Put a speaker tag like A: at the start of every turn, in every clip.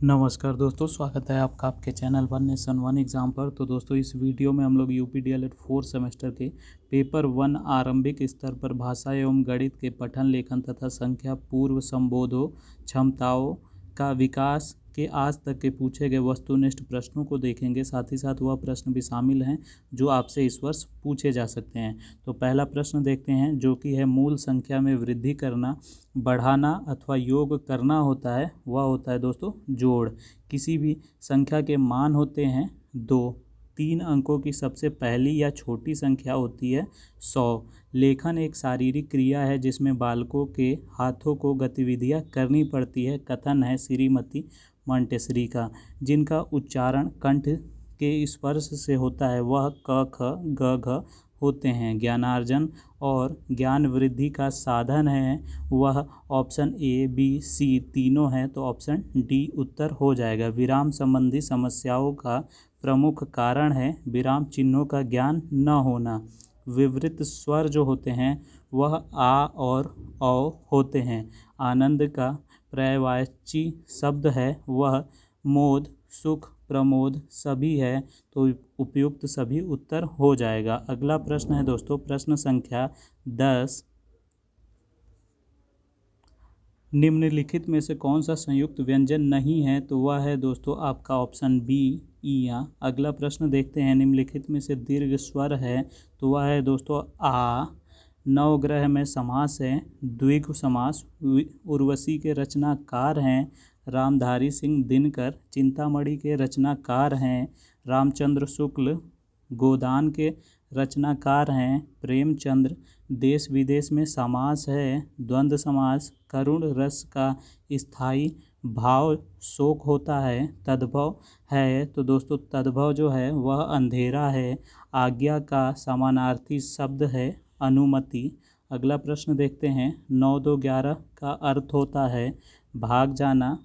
A: नमस्कार दोस्तों, स्वागत है आपका आपके channel one nation one exam पर। तो दोस्तों, इस वीडियो में हम लोग यूपी डीएलएड 4 सेमेस्टर के पेपर 1 आरंभिक स्तर पर भाषा एवं गणित के पठन लेखन तथा संख्या पूर्व संबोधों क्षमताओं का विकास के आज तक के पूछे गए वस्तुनिष्ठ प्रश्नों को देखेंगे। साथ ही साथ वह प्रश्न भी शामिल हैं जो आपसे इस वर्ष पूछे जा सकते हैं। तो पहला प्रश्न देखते हैं, जो कि है मूल संख्या में वृद्धि करना, बढ़ाना अथवा योग करना होता है। वह होता है दोस्तों जोड़। किसी भी संख्या के मान होते हैं 2। 3 अंकों की सबसे पहली या छोटी संख्या होती है 100। लेखन एक शारीरिक क्रिया है जिसमें बालकों के हाथों को गतिविधियां करनी पड़ती है। कथन है श्रीमती मॉन्टेसरी का। जिनका उच्चारण कंठ के स्पर्श से होता है वह क ख ग घ होते हैं। ज्ञानार्जन और ज्ञान वृद्धि का साधन है वह ऑप्शन ए बी सी तीनों हैं, तो ऑप्शन डी उत्तर हो जाएगा। विराम संबंधी समस्याओं का प्रमुख कारण है विराम चिन्हों का ज्ञान न होना। विवृत स्वर जो होते हैं वह आ और औ होते हैं। आनंद का पर्यायवाची शब्द है वह मोद, सुख, प्रमोद सभी है, तो उपयुक्त सभी उत्तर हो जाएगा। अगला प्रश्न है दोस्तों, प्रश्न संख्या 10। निम्नलिखित में से कौन सा संयुक्त व्यंजन नहीं है, तो वह है दोस्तों आपका ऑप्शन बी ईया। अगला प्रश्न देखते हैं, निम्नलिखित में से दीर्घ स्वर है, तो वह है दोस्तों आ। नवग्रह में समास है द्विगु समास। उर्वशी के रचनाकार हैं रामधारी सिंह दिनकर। चिंतामणि के रचनाकार हैं रामचंद्र शुक्ल। गोदान के रचनाकार हैं प्रेमचंद्र। देश विदेश में समास है द्वंद्व समास। करुण रस का स्थायी भाव शोक होता है। तद्भव है, तो दोस्तों तद्भव जो है वह अंधेरा है। आज्ञा का समानार्थी शब्द है अनुमति। अगला प्रश्न देखते हैं, 9 2 11 का अर्थ होता है भाग जाना।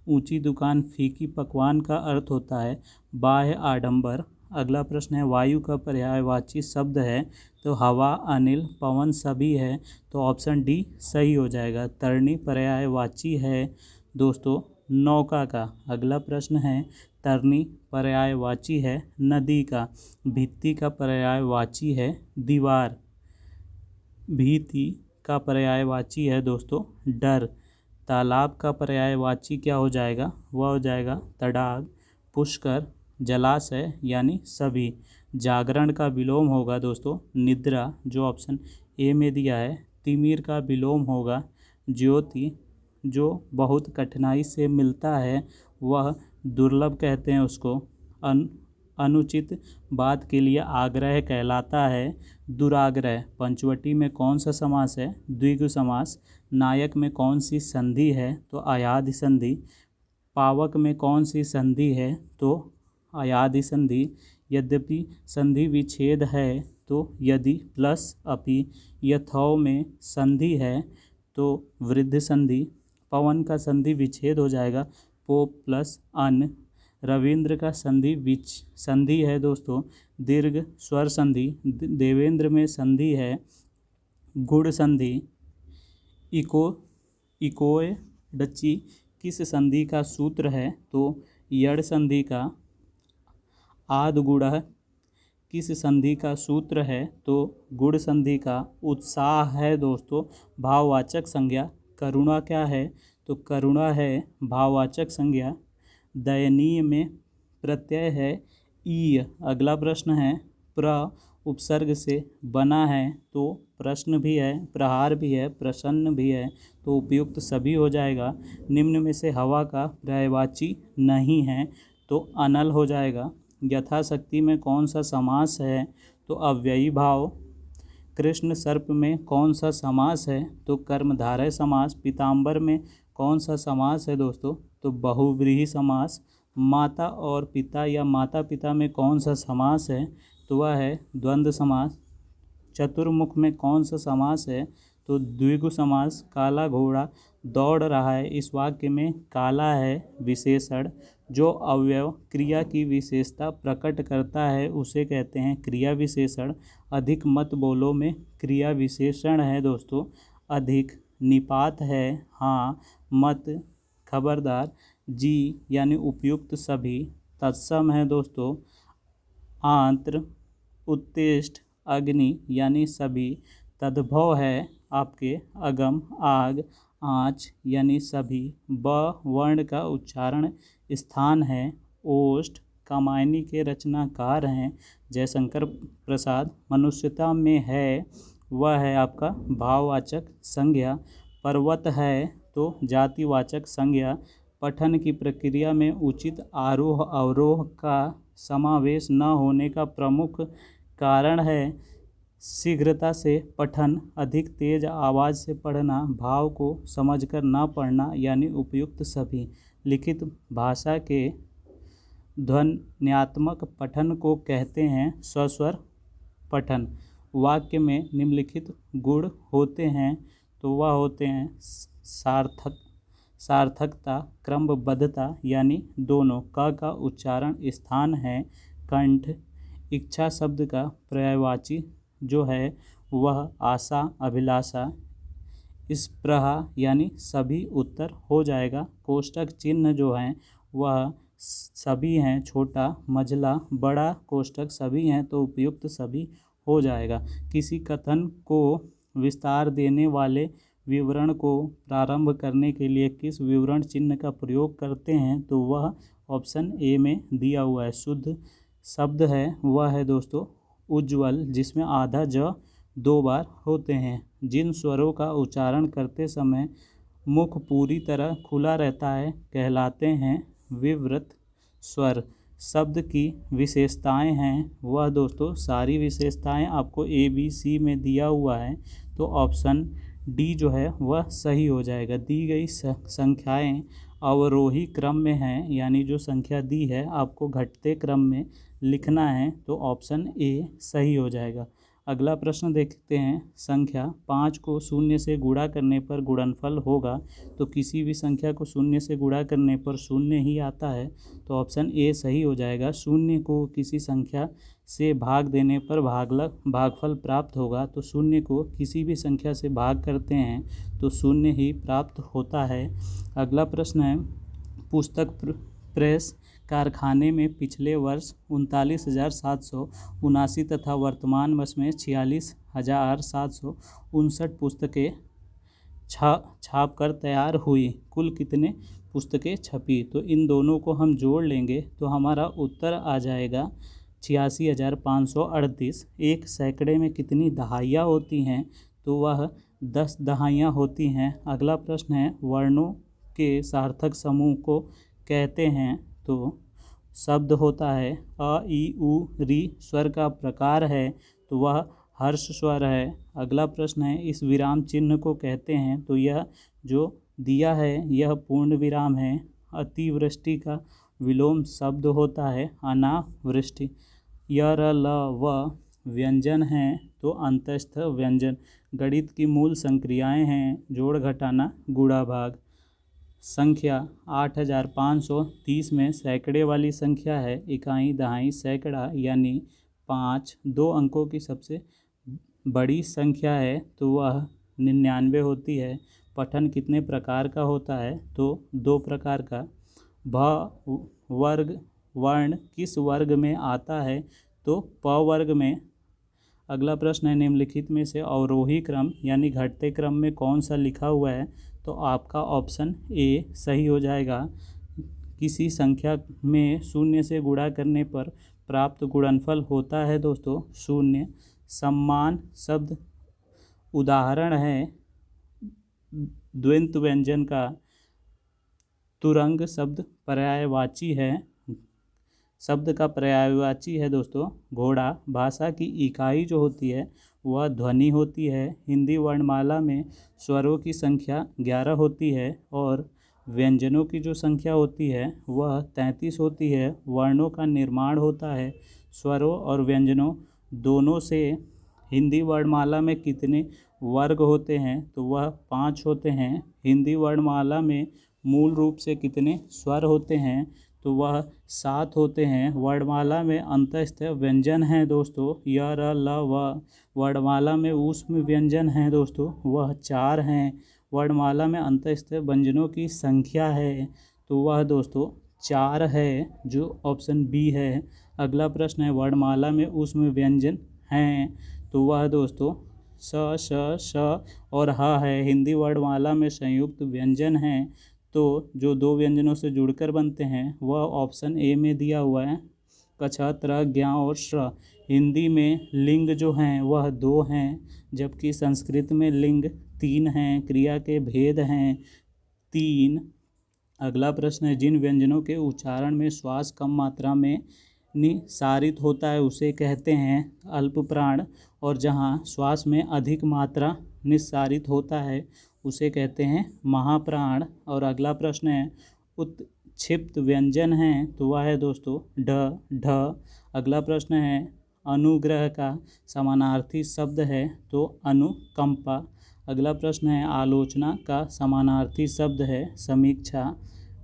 A: ऊंची दुकान फीकी पकवान का अर्थ होता है बाह्य आडंबर। अगला प्रश्न है, वायु का पर्यायवाची शब्द है तो हवा, अनिल, पवन सभी है, तो ऑप्शन डी सही हो जाएगा। तरणी पर्यायवाची है दोस्तों नौका का। अगला प्रश्न है, तरनी पर्यायवाची है नदी का। भित्ति का पर्यायवाची है दीवार। भीति का पर्यायवाची है दोस्तों डर। तालाब का पर्यायवाची क्या हो जाएगा, वह हो जाएगा तडाग। पुष्कर, जलाशय यानी सभी। जागरण का विलोम होगा दोस्तों निद्रा, जो ऑप्शन ए में दिया है। तिमिर का विलोम होगा ज्योति। जो बहुत कठिनाई से मिलता है वह दुर्लभ कहते हैं उसको। अनुचित बात के लिए आग्रह कहलाता है दुराग्रह। पंचवटी में कौन सा समास है, द्विगु समास। नायक में कौन सी संधि है, तो अयाधि संधि। पावक में कौन सी संधि है, तो अयाधि संधि। यद्यपि संधि विच्छेद है तो यदि प्लस अपि। यथौ में संधि है तो वृद्ध संधि। पवन का संधि विच्छेद हो जाएगा पो प्लस अन। रविंद्र का संधि है दोस्तों दीर्घ स्वर संधि। देवेंद्र में संधि है गुण संधि। इकोए डच्ची किस संधि का सूत्र है, तो यड़ संधि का। आदगुणः किस संधि का सूत्र है, तो गुण संधि का। उत्साह है दोस्तों भाववाचक संज्ञा। करुणा क्या है, तो करुणा है भाववाचक संज्ञा। दयनीय में प्रत्यय है ईय। अगला प्रश्न है, प्र उपसर्ग से बना है, तो प्रश्न भी है, प्रहार भी है, प्रसन्न भी है, तो उपयुक्त सभी हो जाएगा। निम्न में से हवा का पर्यायवाची नहीं है, तो अनल हो जाएगा। यथाशक्ति में कौन सा समास है, तो अव्ययी भाव। कृष्ण सर्प में कौन सा समास है, तो कर्मधारय समास। पीताम्बर में कौन सा समास है दोस्तों, तो बहुव्रीहि समास। माता और पिता या माता पिता में कौन सा समास है, तो वह है द्वंद्व समास। चतुर्मुख में कौन सा समास है, तो द्विगु समास। काला घोड़ा दौड़ रहा है, इस वाक्य में काला है विशेषण। जो अवयव क्रिया की विशेषता प्रकट करता है उसे कहते हैं क्रिया विशेषण। अधिक मत बोलो में क्रिया विशेषण है दोस्तों अधिक। निपात है हाँ, मत खबरदार। जी यानी उपयुक्त सभी, तत्सम है दोस्तों, आंत्र, उत्तिष्ठ, अग्नि यानी सभी, तद्भव है आपके अगम, आग, आँच यानी सभी, ब वर्ण का उच्चारण स्थान है, ओष्ठ कामायनी के रचनाकार हैं जयशंकर प्रसाद, मनुष्यता में है वह है आपका भाववाचक संज्ञा, पर्वत है तो जातिवाचक संज्ञा, पठन की प्रक्रिया में उचित आरोह अवरोह का समावेश न होने का प्रमुख कारण है, शीघ्रता से पठन, अधिक तेज आवाज़ से पढ़ना, भाव को समझकर न पढ़ना यानी उपयुक्त सभी, लिखित भाषा के ध्वन्यात्मक पठन को कहते हैं स्वस्वर पठन। वाक्य में निम्नलिखित गुण होते हैं तो वह होते हैं सार्थकता, क्रमबद्धता यानी दोनों, क का उच्चारण स्थान है, कंठ, इच्छा शब्द का पर्यायवाची जो है वह आशा, अभिलाषा, स्पृहा यानी सभी उत्तर हो जाएगा, कोष्टक चिन्ह जो हैं वह सभी हैं, छोटा, मझला, बड़ा कोष्टक सभी हैं तो उपयुक्त सभी हो जाएगा। किसी कथन को विस्तार देने वाले विवरण को प्रारंभ करने के लिए किस विवरण चिन्ह का प्रयोग करते हैं तो वह ऑप्शन ए में दिया हुआ है। शुद्ध शब्द है वह है दोस्तों उज्ज्वल, जिसमें आधा ज 2 बार होते हैं। जिन स्वरों का उच्चारण करते समय मुख पूरी तरह खुला रहता है कहलाते हैं विवृत स्वर। शब्द की विशेषताएं हैं वह दोस्तों सारी विशेषताएं आपको ABC में दिया हुआ है तो ऑप्शन डी जो है वह सही हो जाएगा। दी गई संख्याएं अवरोही क्रम में हैं, यानी जो संख्या दी है आपको घटते क्रम में लिखना है तो ऑप्शन ए सही हो जाएगा। अगला प्रश्न देखते हैं। संख्या 5 को शून्य से गुणा करने पर गुणनफल होगा तो किसी भी संख्या को शून्य से गुणा करने पर शून्य ही आता है तो ऑप्शन ए सही हो जाएगा। शून्य को किसी संख्या से भाग देने पर भागफल प्राप्त होगा तो शून्य को किसी भी संख्या से भाग करते हैं तो शून्य ही प्राप्त होता है। अगला प्रश्न है, पुस्तक प्रेस कारखाने में पिछले वर्ष 39,779 तथा वर्तमान वर्ष में 46,759 पुस्तकें छाप कर तैयार हुई, कुल कितने पुस्तकें छपी? तो इन दोनों को हम जोड़ लेंगे तो हमारा उत्तर आ जाएगा 86,538। एक सैकड़े में कितनी दहाइयाँ होती हैं तो वह 10 दहाइयाँ होती हैं। अगला प्रश्न है, वर्णों के सार्थक समूह को कहते हैं तो शब्द होता है अ, ई, उ, री, स्वर का प्रकार है तो वह हर्ष स्वर है। अगला प्रश्न है, इस विराम चिन्ह को कहते हैं तो यह जो दिया है यह पूर्ण विराम है। अतिवृष्टि का विलोम शब्द होता है अनावृष्टि। य, र, ल, व व्यंजन हैं तो अंतस्थ व्यंजन। गणित की मूल संक्रियाएं हैं जोड़, घटाना, गुणा, भाग। संख्या 8,530 में सैकड़े वाली संख्या है, इकाई, दहाई, सैकड़ा यानी 5 2 अंकों की सबसे बड़ी संख्या है तो वह 99 होती है। पठन कितने प्रकार का होता है तो 2 प्रकार का। भ वर्ग वर्ण किस वर्ग में आता है तो प वर्ग में। अगला प्रश्न है, निम्नलिखित में से अवरोही क्रम यानी घटते क्रम में कौन सा लिखा हुआ है तो आपका ऑप्शन ए सही हो जाएगा। किसी संख्या में शून्य से गुणा करने पर प्राप्त गुणनफल होता है दोस्तों शून्य। सम्मान शब्द उदाहरण है द्वंद्व व्यंजन का। तुरंग शब्द पर्यायवाची है, शब्द का पर्यायवाची है दोस्तों घोड़ा। भाषा की इकाई जो होती है वह ध्वनि होती है। हिंदी वर्णमाला में स्वरों की संख्या 11 होती है और व्यंजनों की जो संख्या होती है वह 33 होती है। वर्णों का निर्माण होता है स्वरों और व्यंजनों दोनों से। हिंदी वर्णमाला में कितने वर्ग होते हैं तो वह 5 होते हैं। हिंदी वर्णमाला में मूल रूप से कितने स्वर होते हैं तो वह 7 होते हैं। वर्णमाला में अंतस्थ व्यंजन हैं दोस्तों य, र, ल, व। वर्णमाला में ऊष्म व्यंजन हैं दोस्तों वह 4 हैं। वर्णमाला में अंतस्थ व्यंजनों की संख्या है तो वह दोस्तों 4 है, जो ऑप्शन बी है। अगला प्रश्न है वर्णमाला में ऊष्म व्यंजन हैं, तो वह दोस्तों स, श, श और ह है। हिंदी वर्णमाला में संयुक्त व्यंजन हैं, तो जो 2 व्यंजनों से जुड़कर बनते हैं वह ऑप्शन ए में दिया हुआ है, कछ, त्र, ज्ञ और श्र। हिंदी में लिंग जो हैं वह 2 हैं, जबकि संस्कृत में लिंग 3 हैं। क्रिया के भेद हैं 3। अगला प्रश्न है जिन व्यंजनों के उच्चारण में श्वास कम मात्रा में निस्सारित होता है उसे कहते हैं अल्प प्राण, और जहाँ श्वास में अधिक मात्रा निस्सारित होता है उसे कहते हैं महाप्राण। और अगला प्रश्न है उत्क्षिप्त व्यंजन हैं, तो वह है दोस्तों ढ, ढ। अगला प्रश्न है अनुग्रह का समानार्थी शब्द है, तो अनुकंपा। अगला प्रश्न है आलोचना का समानार्थी शब्द है समीक्षा।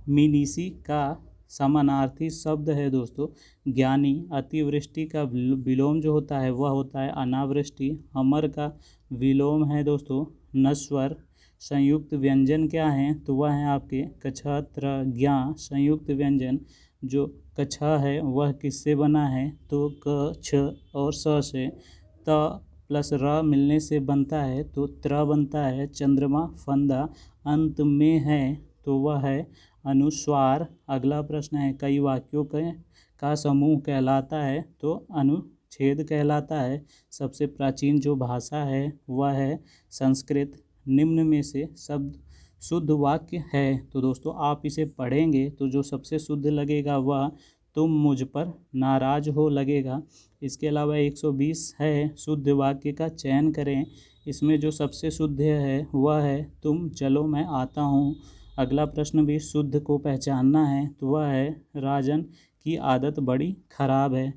A: मिनीसी का समानार्थी शब्द है दोस्तों ज्ञानी। अतिवृष्टि का विलोम जो होता है वह होता है अनावृष्टि। अमर का विलोम है दोस्तों नश्वर। संयुक्त व्यंजन क्या हैं, तो वह है आपके कछ, त्र, ज्ञ। संयुक्त व्यंजन जो कछ है वह किससे बना है, तो क, छ और स से। त प्लस र मिलने से बनता है तो त्र बनता है। चंद्रमा फंदा अंत में है, तो वह है अनुस्वार। अगला प्रश्न है कई वाक्यों का समूह कहलाता है, तो अनुच्छेद कहलाता है। सबसे प्राचीन जो भाषा है वह है संस्कृत। निम्न में से शब्द शुद्ध वाक्य है, तो दोस्तों आप इसे पढ़ेंगे तो जो सबसे शुद्ध लगेगा वह तुम मुझ पर नाराज हो लगेगा। इसके अलावा 120 है शुद्ध वाक्य का चयन करें। इसमें जो सबसे शुद्ध है वह है तुम चलो मैं आता हूँ। अगला प्रश्न भी शुद्ध को पहचानना है, तो वह है राजन की आदत बड़ी खराब है।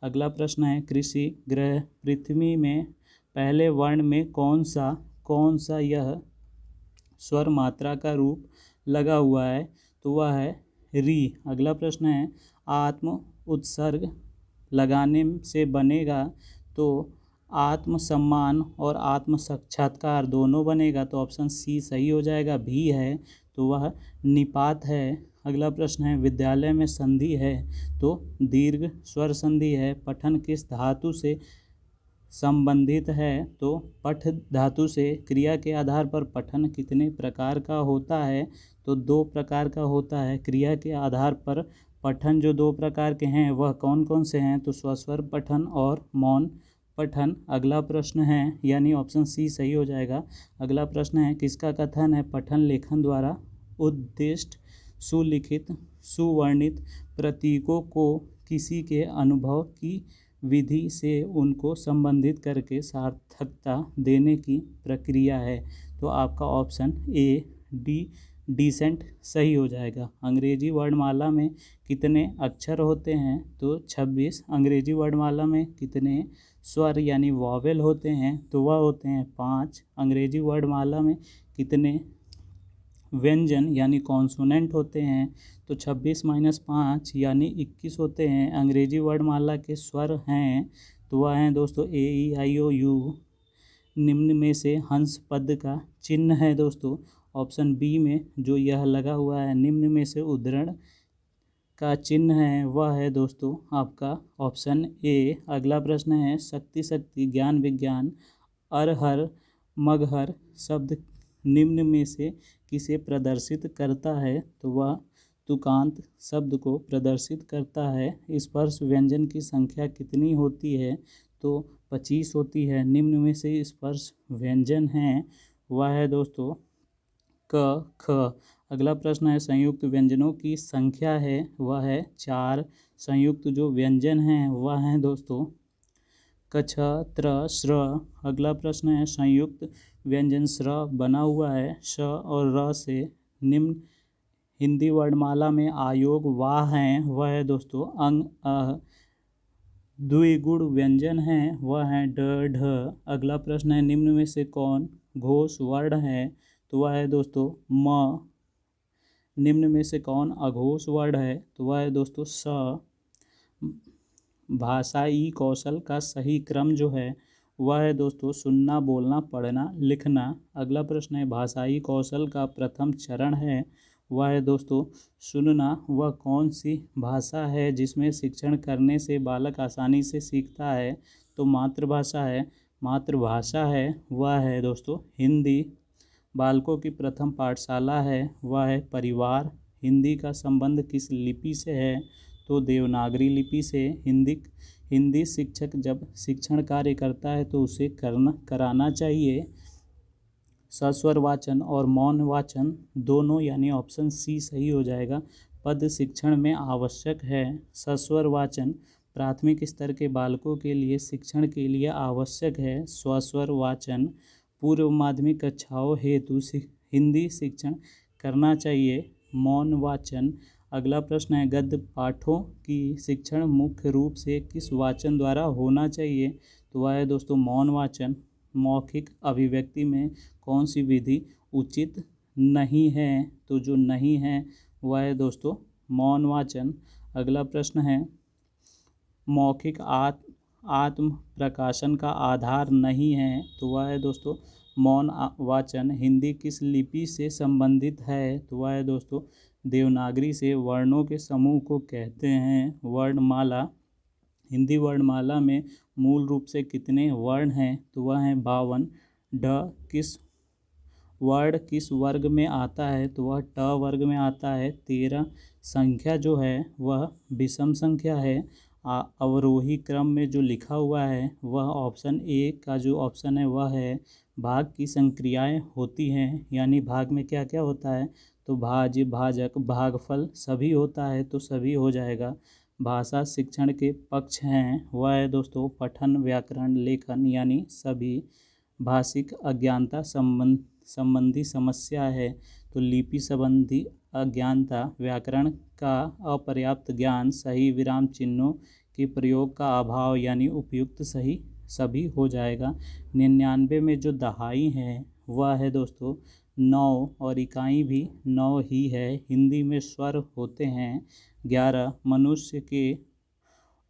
A: अगला प्रश्न है कृषि ग्रह पृथ्वी में पहले वर्ण में कौन सा यह स्वर मात्रा का रूप लगा हुआ है, तो वह है री। अगला प्रश्न है आत्म उत्सर्ग लगाने से बनेगा, तो आत्मसम्मान और आत्म साक्षात्कार दोनों बनेगा, तो ऑप्शन सी सही हो जाएगा। भी है तो वह निपात है। अगला प्रश्न है विद्यालय में संधि है, तो दीर्घ स्वर संधि है। पठन किस धातु से संबंधित है, तो पठ धातु से। क्रिया के आधार पर पठन कितने प्रकार का होता है, तो 2 प्रकार का होता है। क्रिया के आधार पर पठन जो 2 प्रकार के हैं वह कौन कौन से हैं, तो स्वस्वर पठन और मौन पठन। अगला प्रश्न है यानी ऑप्शन सी सही हो जाएगा। अगला प्रश्न है किसका कथन है पठन लेखन द्वारा उद्दिष्ट सुलिखित सुवर्णित प्रतीकों को किसी के अनुभव की विधि से उनको संबंधित करके सार्थकता देने की प्रक्रिया है, तो आपका ऑप्शन ए डिसेंट सही हो जाएगा। अंग्रेजी वर्णमाला में कितने अक्षर होते हैं, तो 26। अंग्रेजी वर्णमाला में कितने स्वर यानी वॉवेल होते हैं, तो वह होते हैं 5। अंग्रेजी वर्णमाला में कितने व्यंजन यानी कॉन्सोनेंट होते हैं, तो 26 - 5 यानी 21 होते हैं। अंग्रेजी वर्णमाला के स्वर हैं, तो वह हैं दोस्तों ए, ई, आई, ओ, यू। निम्न में से हंस पद का चिन्ह है दोस्तों ऑप्शन बी में जो यह लगा हुआ है। निम्न में से उद्धरण का चिन्ह है वह है दोस्तों आपका ऑप्शन ए। अगला प्रश्न है शक्ति ज्ञान विज्ञान अरहर मगहर शब्द निम्न में से किसे प्रदर्शित करता है, तो वह तुकांत शब्द को प्रदर्शित करता है। स्पर्श व्यंजन की संख्या कितनी होती है, तो 25 होती है। निम्न में से स्पर्श व्यंजन हैं वह है दोस्तों क, ख। अगला प्रश्न है संयुक्त व्यंजनों की संख्या है वह है 4। संयुक्त जो व्यंजन हैं वह हैं दोस्तों कछ, त्र, श्र। अगला प्रश्न है संयुक्त व्यंजन श्र बना हुआ है श और र से। निम्न हिंदी वर्णमाला में आयोग वाह हैं वह है दोस्तों अंग, अह। द्विगुण व्यंजन हैं वह हैं ड, ढ। अगला प्रश्न है निम्न में से कौन घोष वर्ण है, तो वह है दोस्तों म। निम्न में से कौन अघोष वर्ण है, तो वह है दोस्तों स। भाषाई कौशल का सही क्रम जो है वह है दोस्तों सुनना बोलना पढ़ना लिखना। अगला प्रश्न है भाषाई कौशल का प्रथम चरण है वह है दोस्तों सुनना। वह कौन सी भाषा है जिसमें शिक्षण करने से बालक आसानी से सीखता है? तो मातृभाषा है। मातृभाषा है वह है दोस्तों हिंदी। बालकों की प्रथम पाठशाला है वह है परिवार। हिंदी का संबंध किस लिपि से है? तो देवनागरी लिपि से। हिंदी शिक्षक जब शिक्षण कार्य करता है तो उसे कराना चाहिए सस्वर वाचन और मौन वाचन दोनों, यानी ऑप्शन सी सही हो जाएगा। पद शिक्षण में आवश्यक है सस्वर वाचन। प्राथमिक स्तर के बालकों के लिए शिक्षण के लिए आवश्यक है स्वस्वर वाचन। पूर्व माध्यमिक कक्षाओं हेतु हिंदी शिक्षण करना चाहिए मौन वाचन। अगला प्रश्न है गद्य पाठों की शिक्षण मुख्य रूप से किस वाचन द्वारा होना चाहिए? तो वह है दोस्तों मौन वाचन। मौखिक अभिव्यक्ति में कौन सी विधि उचित नहीं है? तो जो नहीं है वह है दोस्तों मौन वाचन। अगला प्रश्न है मौखिक आत्म प्रकाशन का आधार नहीं है? तो वह है दोस्तों मौन वाचन। हिंदी किस लिपि से संबंधित है? तो वह है दोस्तों देवनागरी से। वर्णों के समूह को कहते हैं वर्णमाला। हिंदी वर्णमाला में मूल रूप से कितने वर्ण हैं? तो वह हैं 52। किस वर्ग में आता है? तो वह ट वर्ग में आता है। 13 संख्या जो है वह विषम संख्या है। अवरोही क्रम में जो लिखा हुआ है वह ऑप्शन ए का जो ऑप्शन है वह है। भाग की संक्रियाएं होती हैं, यानी भाग में क्या क्या होता है? तो भाज्य भाजक भागफल सभी होता है, तो सभी हो जाएगा। भाषा शिक्षण के पक्ष हैं वह है दोस्तों पठन व्याकरण लेखन, यानी सभी। भाषिक अज्ञानता संबंधी समस्या है, तो लिपि संबंधी अज्ञानता, व्याकरण का अपर्याप्त ज्ञान, सही विराम चिन्हों के प्रयोग का अभाव, यानी उपयुक्त सही सभी हो जाएगा। 99 में जो दहाई है वह है दोस्तों 9 और इकाई भी 9 ही है। हिंदी में स्वर होते हैं 11। मनुष्य के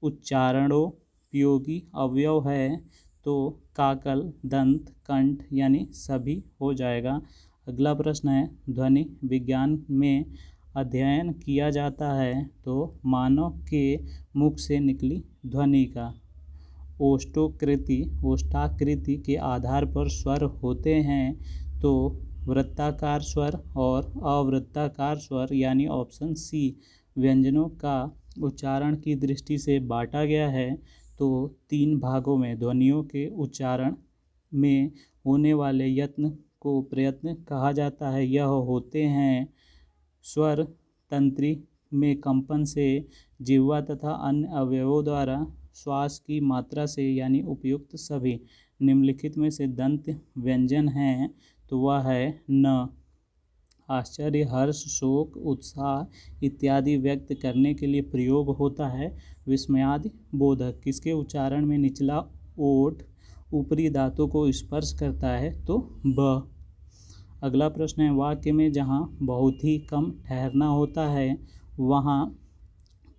A: उच्चारणोपयोगी अवयव है, तो काकल दंत कंठ, यानी सभी हो जाएगा। अगला प्रश्न है ध्वनि विज्ञान में अध्ययन किया जाता है, तो मानव के मुख से निकली ध्वनि का ओष्ठाकृति के आधार पर स्वर होते हैं, तो वृत्ताकार स्वर और अवृत्ताकार स्वर, यानी ऑप्शन सी। व्यंजनों का उच्चारण की दृष्टि से बांटा गया है, तो 3 भागों में। ध्वनियों के उच्चारण में होने वाले यत्न को प्रयत्न कहा जाता है। यह होते हैं स्वर तंत्री में कंपन से, जिह्वा तथा अन्य अवयवों द्वारा श्वास की मात्रा से, यानी उपयुक्त सभी। निम्नलिखित में से दंत व्यंजन हैं, तो वह है न। आश्चर्य हर्ष शोक उत्साह इत्यादि व्यक्त करने के लिए प्रयोग होता है विस्मयादि बोधक। किसके उच्चारण में निचला ओठ ऊपरी दांतों को स्पर्श करता है? तो ब। अगला प्रश्न है वाक्य में जहाँ बहुत ही कम ठहरना होता है वहाँ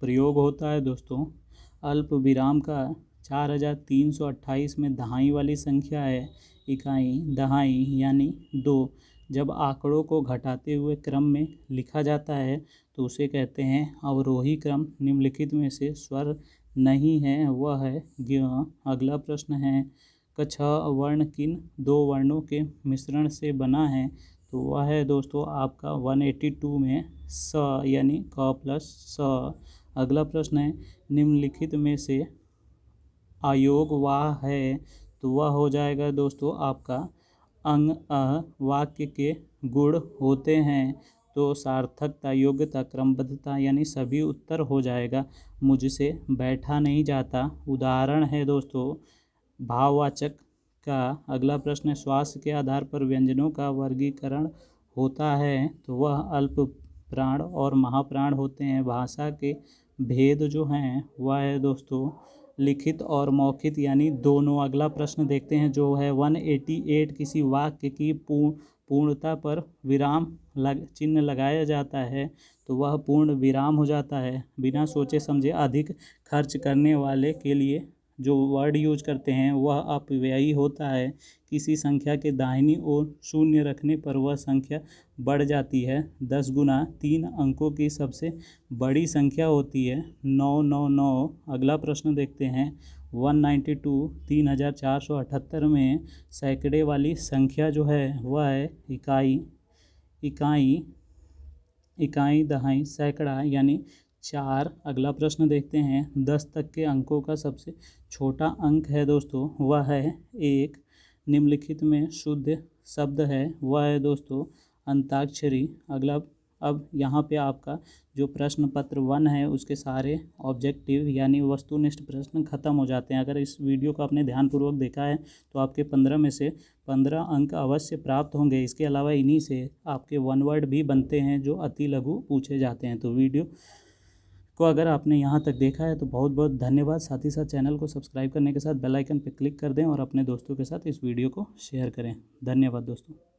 A: प्रयोग होता है दोस्तों अल्प विराम का। 4328 में दहाई वाली संख्या है इकाई दहाई, यानी 2। जब आंकड़ों को घटाते हुए क्रम में लिखा जाता है तो उसे कहते हैं अवरोही क्रम। निम्नलिखित में से स्वर नहीं है वह है ज्ञ। अगला प्रश्न है क वर्ण किन 2 वर्णों के मिश्रण से बना है? तो वह है दोस्तों आपका 182 में स, यानी क प्लस स। अगला प्रश्न है निम्नलिखित में से अयोग वाह है, तो वह हो जाएगा दोस्तों आपका अंग अह। वाक्य के गुण होते हैं, तो सार्थकता योग्यता क्रमबद्धता, यानी सभी उत्तर हो जाएगा। मुझसे बैठा नहीं जाता उदाहरण है दोस्तों भाववाचक का। अगला प्रश्न है श्वास के आधार पर व्यंजनों का वर्गीकरण होता है, तो वह अल्प प्राण और महाप्राण होते हैं। भाषा के भेद जो हैं वह है दोस्तों लिखित और मौखिक, यानी दोनों। अगला प्रश्न देखते हैं जो है 188। किसी वाक्य की पूर्णता पर विराम चिन्ह लगाया जाता है, तो वह पूर्ण विराम हो जाता है। बिना सोचे समझे अधिक खर्च करने वाले के लिए जो वर्ड यूज करते हैं वह अपव्ययी होता है। किसी संख्या के दाहिनी ओर शून्य रखने पर वह संख्या बढ़ जाती है। 10 गुना 3 अंकों की सबसे बड़ी संख्या होती है। 999। अगला प्रश्न देखते हैं। 192 3478 में सैकड़े वाली संख्या जो है वह है इकाई दहाई सैकड़ा यानी 4। अगला प्रश्न देखते हैं। 10 तक के अंकों का सबसे छोटा अंक है दोस्तों वह है 1। निम्नलिखित में शुद्ध शब्द है वह है दोस्तों अंताक्षरी। अगला अब यहाँ पे आपका जो प्रश्न पत्र 1 है उसके सारे ऑब्जेक्टिव यानी वस्तुनिष्ठ प्रश्न खत्म हो जाते हैं। अगर इस वीडियो को आपने ध्यानपूर्वक देखा है तो आपके 15 में से 15 अंक अवश्य प्राप्त होंगे। इसके अलावा इन्हीं से आपके 1 वर्ड भी बनते हैं जो अति लघु पूछे जाते हैं। तो वीडियो को अगर आपने यहाँ तक देखा है तो बहुत बहुत धन्यवाद। साथ ही साथ चैनल को सब्सक्राइब करने के साथ बेल आइकन पर क्लिक कर दें और अपने दोस्तों के साथ इस वीडियो को शेयर करें। धन्यवाद दोस्तों।